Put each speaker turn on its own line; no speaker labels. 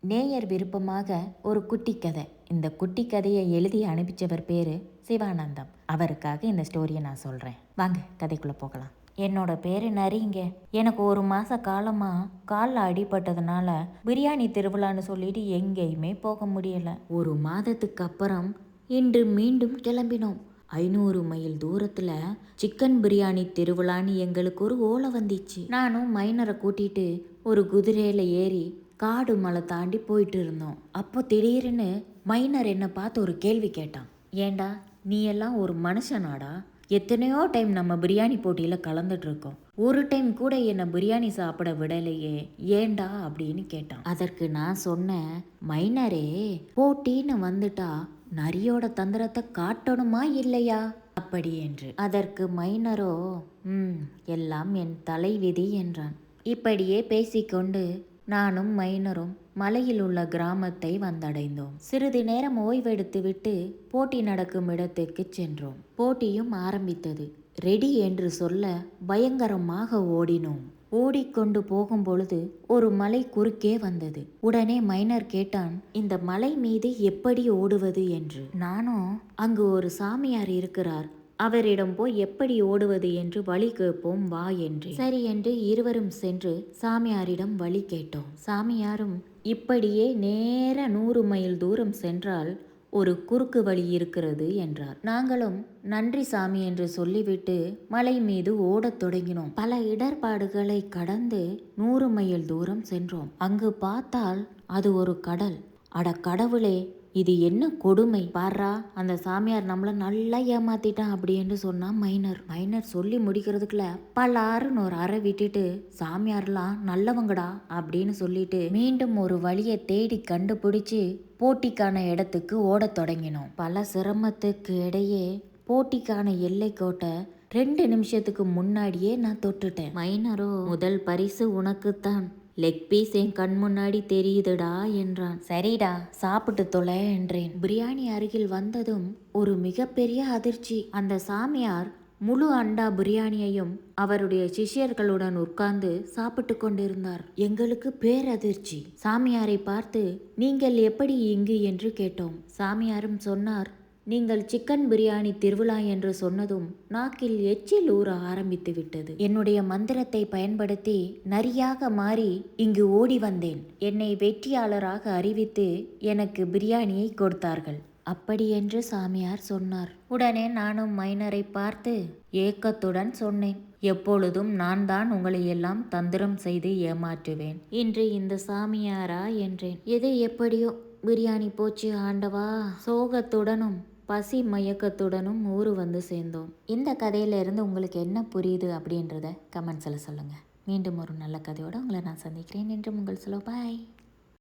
நேயர் விருப்பமாக ஒரு குட்டி கதை. இந்த குட்டி கதையை எழுதி அனுப்பிச்சவர் பேர் சிவானந்தம். அவருக்காக இந்த ஸ்டோரியை நான் சொல்கிறேன். வாங்க கதைக்குள்ளே போகலாம். என்னோட பேர் நரிங்க. எனக்கு ஒரு மாத காலமாக காலில் அடிபட்டதுனால பிரியாணி திருவிழான்னு சொல்லிட்டு எங்கேயுமே போக முடியலை. ஒரு மாதத்துக்கு அப்புறம் இன்று மீண்டும் கிளம்பினோம். 500 மைல் தூரத்தில் சிக்கன் பிரியாணி திருவிழான்னு எங்களுக்கு ஒரு ஓலை வந்துச்சு. நானும் மைனரை கூட்டிட்டு ஒரு குதிரையில் ஏறி காடு மலை தாண்டி போயிட்டு இருந்தோம். அப்போ திடீர்னு மைனர் என்னை பார்த்து ஒரு கேள்வி கேட்டான். ஏண்டா, நீ எல்லாம் ஒரு மனுஷனாடா? எத்தனையோ டைம் நம்ம பிரியாணி போட்டியில் கலந்துட்டு இருக்கோம், ஒரு டைம் கூட என்னை பிரியாணி சாப்பிட விடலையே, ஏண்டா அப்படின்னு கேட்டான். அதற்கு நான் சொன்னேன், மைனரே, போட்டின்னு வந்துட்டா நரியோட தந்திரத்தை காட்டணுமா இல்லையா அப்படி என்று. அதற்கு மைனரோ எல்லாம் என் தலைவிதி என்றான். இப்படியே பேசிக்கொண்டு நானும் மைனரும் மலையில் உள்ள கிராமத்தை வந்தடைந்தோம். சிறிது நேரம் ஓய்வெடுத்து விட்டு போட்டி நடக்கும் இடத்துக்கு சென்றோம். போட்டியும் ஆரம்பித்தது. ரெடி என்று சொல்ல பயங்கரமாக ஓடினோம். ஓடிக்கொண்டு போகும் பொழுது ஒரு மலை குறுக்கே வந்தது. உடனே மைனர் கேட்டான், இந்த மலை மீது எப்படி ஓடுவது என்று. நானும் அங்கு ஒரு சாமியார் இருக்கிறார், அவரிடம் போய் எப்படி ஓடுவது என்று வழி கேட்போம் வா என்று. சரி என்று இருவரும் சென்று சாமியாரிடம் வழி கேட்டோம். சாமியாரும் இப்படியே நேர 100 மைல் தூரம் சென்றால் ஒரு குறுக்கு வழி இருக்கிறது என்றார். நாங்களும் நன்றி சாமி என்று சொல்லிவிட்டு மலை மீது ஓடத் தொடங்கினோம். பல இடர்பாடுகளை கடந்து 100 மைல் தூரம் சென்றோம். அங்கு பார்த்தால் அது ஒரு கடல். அட கடவுளே, இது என்ன கொடுமை பாரா, அந்த சாமியார் நம்மளை நல்லா ஏமாத்திட்டான் அப்படின்னு சொன்னா மைனர் சொல்லி முடிக்கிறதுக்குள்ள பலாருன்னு ஒரு அறை விட்டுட்டு, சாமியார்லாம் நல்லவங்கடா அப்படின்னு சொல்லிட்டு மீண்டும் ஒரு வழியை தேடி கண்டுபிடிச்சு போட்டிக்கான இடத்துக்கு ஓடத் தொடங்கினோம். பல சிரமத்துக்கு இடையே போட்டிக்கான எல்லை கோட்டை 2 நிமிஷத்துக்கு முன்னாடியே நான் தொட்டுட்டேன். மைனரோ, முதல் பரிசு உனக்குத்தான், லெக் பீஸ் என் கண் முன்னாடி தெரியுதுடா என்றான். சரிடா, சாப்பிட்டு தொலை என்றேன். பிரியாணி அருகில் வந்ததும் ஒரு மிகப்பெரிய அதிர்ச்சி. அந்த சாமியார் முழு அண்டா பிரியாணியையும் அவருடைய சிஷ்யர்களுடன் உட்கார்ந்து சாப்பிட்டு கொண்டிருந்தார். எங்களுக்கு பேரதிர்ச்சி. சாமியாரை பார்த்து, நீங்கள் எப்படி இங்கு என்று கேட்டோம். சாமியாரும் சொன்னார், நீங்கள் சிக்கன் பிரியாணி திருவிழா என்று சொன்னதும் நாக்கில் எச்சில் ஊற ஆரம்பித்து விட்டது. என்னுடைய மந்திரத்தை பயன்படுத்தி நரியாக மாறி இங்கு ஓடி வந்தேன். என்னை வெற்றியாளராக அறிவித்து எனக்கு பிரியாணியை கொடுத்தார்கள் அப்படி என்று சாமியார் சொன்னார். உடனே நானும் மைனரை பார்த்து ஏக்கத்துடன் சொன்னேன், எப்பொழுதும் நான் தான் உங்களை எல்லாம் தந்திரம் செய்து ஏமாற்றுவேன், இன்று இந்த சாமியாரா என்றேன். எது எப்படியோ பிரியாணி போச்சு ஆண்டவா. சோகத்துடனும் பசி மயக்கத்துடனும் ஊரு வந்து சேர்ந்தோம். இந்த கதையிலிருந்து உங்களுக்கு என்ன புரியுது அப்படின்றத கமெண்ட்ஸில் சொல்லுங்கள். மீண்டும் ஒரு நல்ல கதையோடு உங்களை நான் சந்திக்கிறேன். என்று உங்கள் சொல்ல பாய்.